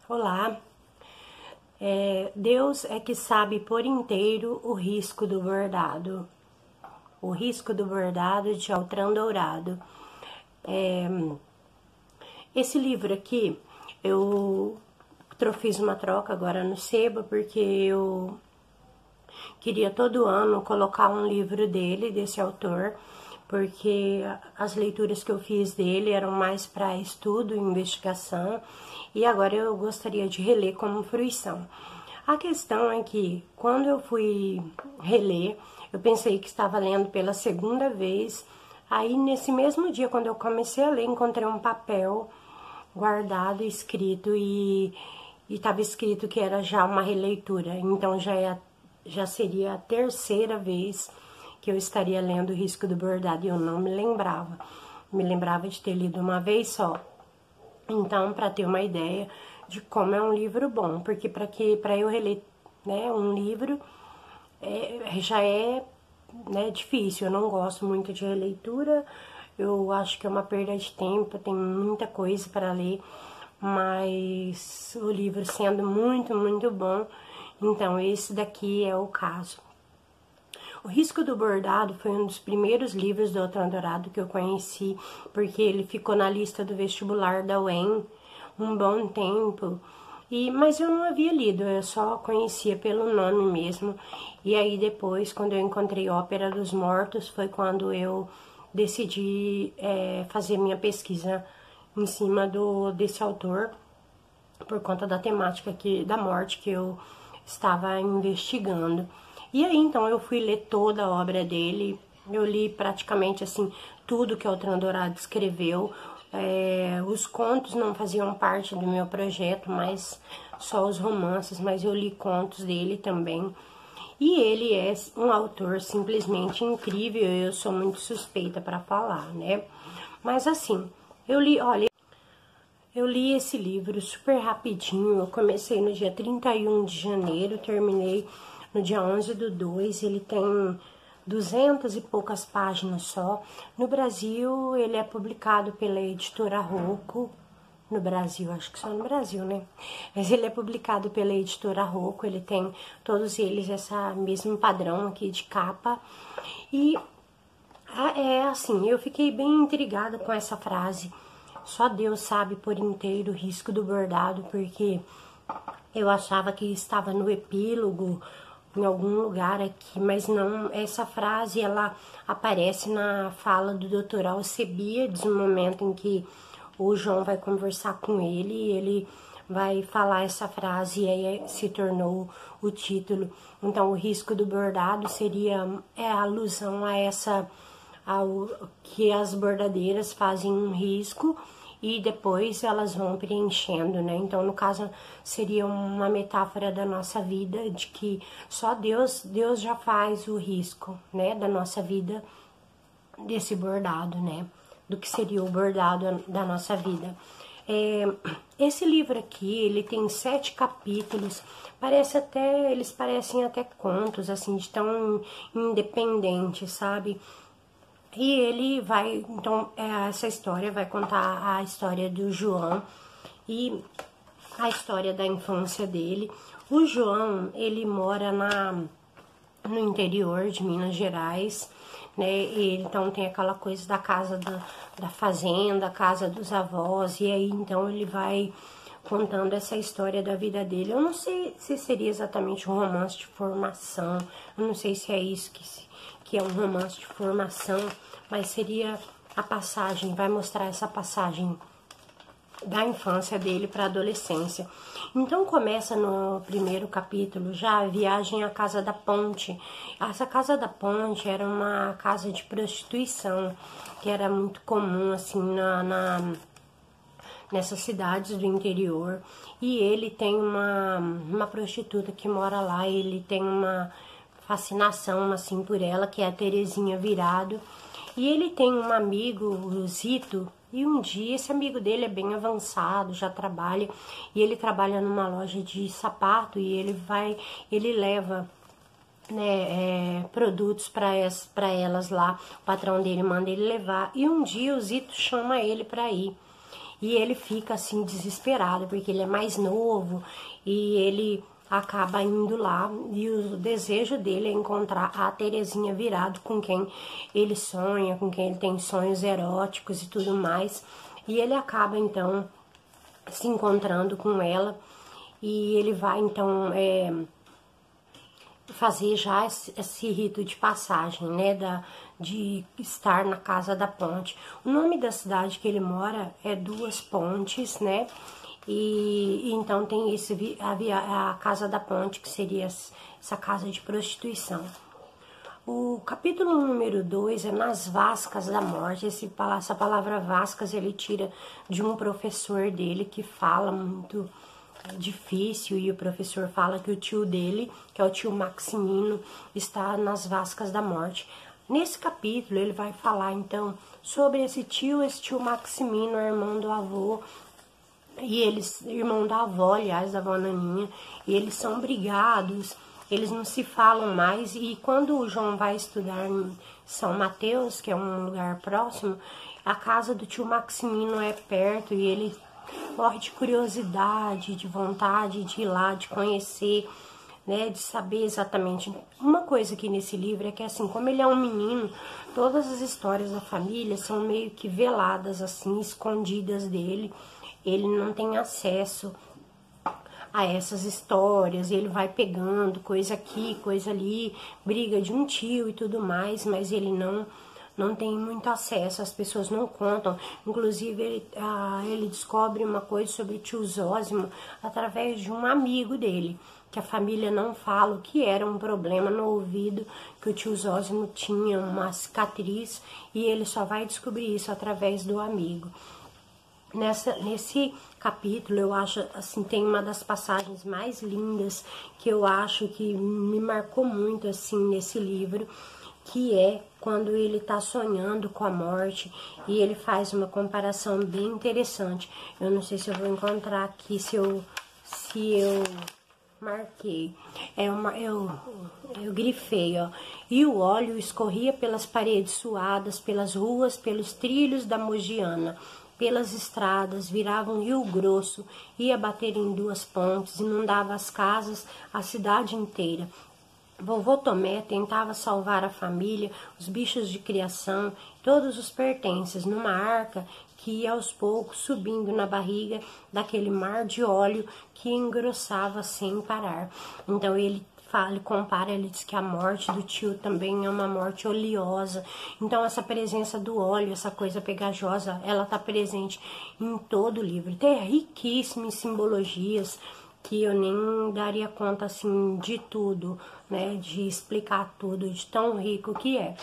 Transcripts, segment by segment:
Olá, Deus é que sabe por inteiro o risco do bordado. O risco do bordado de Altran Dourado. Esse livro aqui, eu fiz uma troca agora no Seba, porque eu queria todo ano colocar um livro dele, desse autor, porque as leituras que eu fiz dele eram mais para estudo e investigação, e agora eu gostaria de reler como fruição. A questão é que, quando eu fui reler, eu pensei que estava lendo pela segunda vez, aí nesse mesmo dia, quando eu comecei a ler, encontrei um papel guardado, escrito, e estava escrito que era já uma releitura, então já seria a terceira vez que eu estaria lendo O Risco do Bordado, e eu não me lembrava. Me lembrava de ter lido uma vez só. Então, para ter uma ideia de como é um livro bom, porque para eu reler, né, um livro já é, né, difícil. Eu não gosto muito de releitura. Eu acho que é uma perda de tempo, tem muita coisa para ler, mas o livro sendo muito, muito bom, então esse daqui é o caso. O Risco do Bordado foi um dos primeiros livros do Altran Dourado que eu conheci, porque ele ficou na lista do vestibular da UEM um bom tempo, mas eu não havia lido, eu só conhecia pelo nome mesmo. E aí depois, quando eu encontrei Ópera dos Mortos, foi quando eu decidi fazer minha pesquisa em cima desse autor, por conta da temática da morte que eu estava investigando. E aí, então, eu fui ler toda a obra dele, eu li praticamente, assim, tudo que o Altran Dourado escreveu. Os contos não faziam parte do meu projeto, mas só os romances, mas eu li contos dele também. E ele é um autor simplesmente incrível, eu sou muito suspeita para falar, né? Mas assim, eu li esse livro super rapidinho, eu comecei no dia 31 de janeiro, terminei no dia 11/2, ele tem 200 e poucas páginas só. No Brasil, ele é publicado pela editora Rocco, no Brasil, acho que só no Brasil, né? Mas ele é publicado pela editora Rocco, ele tem todos eles essa mesmo padrão aqui de capa. E assim, eu fiquei bem intrigada com essa frase. Só Deus sabe por inteiro o risco do bordado, porque eu achava que estava no epílogo, em algum lugar aqui, mas não. Essa frase, ela aparece na fala do Dr. Alcebiades, no momento em que o João vai conversar com ele, e ele vai falar essa frase, e aí se tornou o título. Então, o risco do bordado seria a alusão a ao que as bordadeiras fazem um risco e depois elas vão preenchendo, né? Então, no caso, seria uma metáfora da nossa vida, de que só Deus já faz o risco, né, da nossa vida, desse bordado, né? Do que seria o bordado da nossa vida. Esse livro aqui, ele tem 7 capítulos, eles parecem até contos, assim, de tão independente, sabe? E ele vai, então, essa história vai contar a história do João e a história da infância dele. O João, ele mora no interior de Minas Gerais, né? E então tem aquela coisa da casa da fazenda, casa dos avós, e aí então ele vai contando essa história da vida dele. Eu não sei se seria exatamente um romance de formação, eu não sei se é isso que é um romance de formação, mas seria a passagem, vai mostrar essa passagem da infância dele para a adolescência. Então começa no primeiro capítulo já a viagem à Casa da Ponte. Essa Casa da Ponte era uma casa de prostituição que era muito comum assim nessas cidades do interior. E ele tem uma prostituta que mora lá, ele tem uma fascinação assim por ela, que é a Terezinha Virado. E ele tem um amigo, o Zito, e um dia esse amigo dele é bem avançado, já trabalha, e ele trabalha numa loja de sapato, e ele leva, né, produtos para elas lá, o patrão dele manda ele levar, e um dia o Zito chama ele para ir. E ele fica assim desesperado, porque ele é mais novo e ele acaba indo lá e o desejo dele é encontrar a Terezinha Virado, com quem ele sonha, com quem ele tem sonhos eróticos e tudo mais. E ele acaba então se encontrando com ela e ele vai então fazer já esse rito de passagem, né, de estar na Casa da Ponte. O nome da cidade que ele mora é Duas Pontes, né, e então tem a Casa da Ponte, que seria essa casa de prostituição. O capítulo número 2 é Nas Vascas da Morte. Essa palavra vascas ele tira de um professor dele que fala muito difícil, e o professor fala que o tio dele, que é o tio Maximino, está nas Vascas da Morte. Nesse capítulo ele vai falar então sobre esse tio Maximino, irmão do avô, e eles, irmão da avó, aliás, da avó Naninha, e eles são brigados, eles não se falam mais, e quando o João vai estudar em São Mateus, que é um lugar próximo, a casa do tio Maximino é perto, e ele morre de curiosidade, de vontade de ir lá, de conhecer, né, de saber exatamente. Uma coisa aqui nesse livro é que, assim, como ele é um menino, todas as histórias da família são meio que veladas, assim, escondidas dele. Ele não tem acesso a essas histórias, ele vai pegando coisa aqui, coisa ali, briga de um tio e tudo mais, mas ele não tem muito acesso, as pessoas não contam. Inclusive, ele descobre uma coisa sobre o tio Zósimo através de um amigo dele, que a família não fala, o que era um problema no ouvido, que o tio Zósimo tinha uma cicatriz, e ele só vai descobrir isso através do amigo. Nesse capítulo, eu acho, assim, tem uma das passagens mais lindas, que eu acho que me marcou muito, assim, nesse livro, que é quando ele tá sonhando com a morte, e ele faz uma comparação bem interessante. Eu não sei se eu vou encontrar aqui, se eu marquei. Eu grifei, ó. E o óleo escorria pelas paredes suadas, pelas ruas, pelos trilhos da Mogiana, pelas estradas, virava um rio grosso, ia bater em Duas Pontes, inundava as casas, a cidade inteira. Vovô Tomé tentava salvar a família, os bichos de criação, todos os pertences, numa arca que ia aos poucos subindo na barriga daquele mar de óleo que engrossava sem parar. Então ele compara, ele diz que a morte do tio também é uma morte oleosa. Então essa presença do óleo, essa coisa pegajosa, ela está presente em todo o livro. É riquíssimo em simbologias, que eu nem daria conta, assim, de tudo, né, de explicar tudo, de tão rico que é.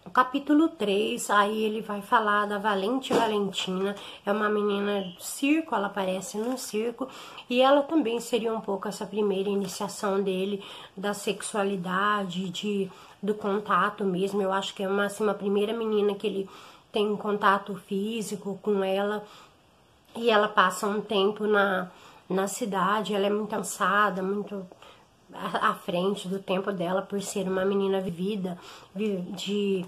O capítulo 3, aí ele vai falar da Valente Valentina, é uma menina do circo, ela aparece no circo, e ela também seria um pouco essa primeira iniciação dele, da sexualidade, do contato mesmo. Eu acho que é uma primeira menina que ele tem um contato físico com ela, e ela passa um tempo na cidade. Ela é muito cansada, muito à frente do tempo dela, por ser uma menina vivida, de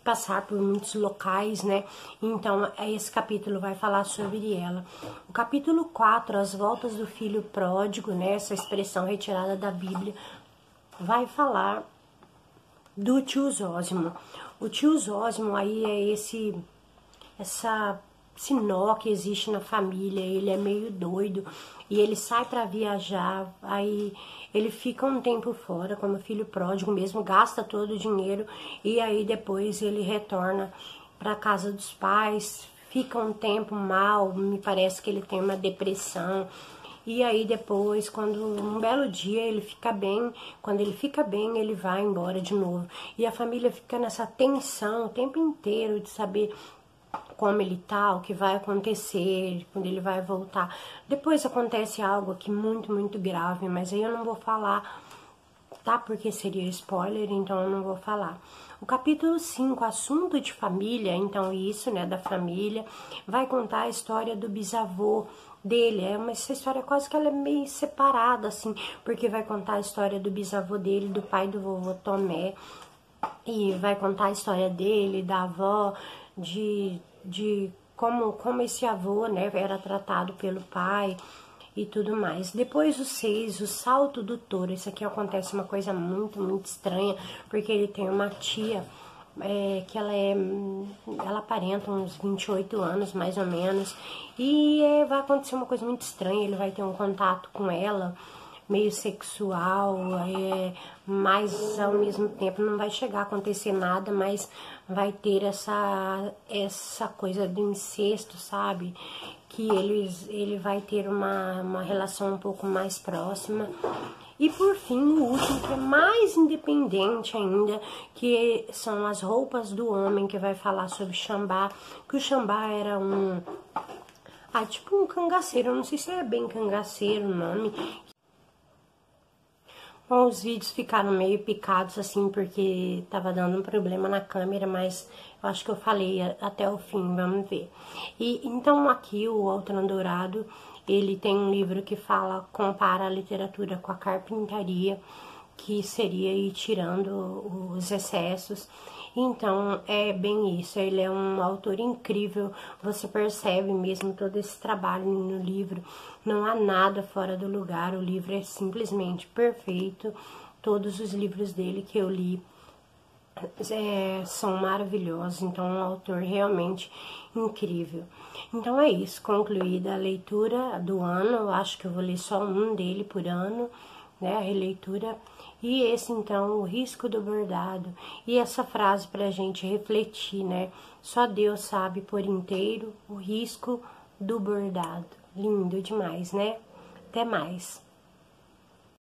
passar por muitos locais, né? Então, esse capítulo vai falar sobre ela. O capítulo 4, As Voltas do Filho Pródigo, né? Essa expressão retirada da Bíblia, vai falar do tio Zósimo. O tio Zósimo aí é esse nó que existe na família. Ele é meio doido e ele sai para viajar, aí ele fica um tempo fora como filho pródigo mesmo, gasta todo o dinheiro, e aí depois ele retorna para casa dos pais, fica um tempo mal, me parece que ele tem uma depressão, e aí depois, quando um belo dia ele fica bem, quando ele fica bem, ele vai embora de novo, e a família fica nessa tensão o tempo inteiro de saber como ele tá, o que vai acontecer, quando ele vai voltar. Depois acontece algo aqui muito, muito grave, mas aí eu não vou falar, tá? Porque seria spoiler, então eu não vou falar. O capítulo 5, Assunto de Família, então isso, né, da família, vai contar a história do bisavô dele. Essa história quase que ela é meio separada, assim, porque vai contar a história do bisavô dele, do pai do vovô Tomé, e vai contar a história dele, da avó, de como esse avô, né, era tratado pelo pai e tudo mais. Depois o 6, o salto do touro. Isso aqui acontece uma coisa muito estranha, porque ele tem uma tia que ela aparenta uns 28 anos, mais ou menos, e vai acontecer uma coisa muito estranha. Ele vai ter um contato com ela, meio sexual, mas ao mesmo tempo não vai chegar a acontecer nada, mas vai ter essa coisa do incesto, sabe? Que ele vai ter uma relação um pouco mais próxima. E por fim, o último, que é mais independente ainda, que são as roupas do homem, que vai falar sobre Xambá, que o Xambá era tipo um cangaceiro, eu não sei se é bem cangaceiro o nome. Bom, os vídeos ficaram meio picados assim, porque tava dando um problema na câmera, mas eu acho que eu falei até o fim, vamos ver. E então aqui o Altrão Dourado, ele tem um livro que compara a literatura com a carpintaria, que seria ir tirando os excessos. Então, é bem isso, ele é um autor incrível, você percebe mesmo todo esse trabalho no livro, não há nada fora do lugar, o livro é simplesmente perfeito, todos os livros dele que eu li são maravilhosos, então é um autor realmente incrível. Então é isso, concluída a leitura do ano, eu acho que eu vou ler só um dele por ano, né, a releitura. E esse, então, o risco do bordado. E essa frase pra gente refletir, né? Só Deus sabe por inteiro o risco do bordado. Lindo demais, né? Até mais.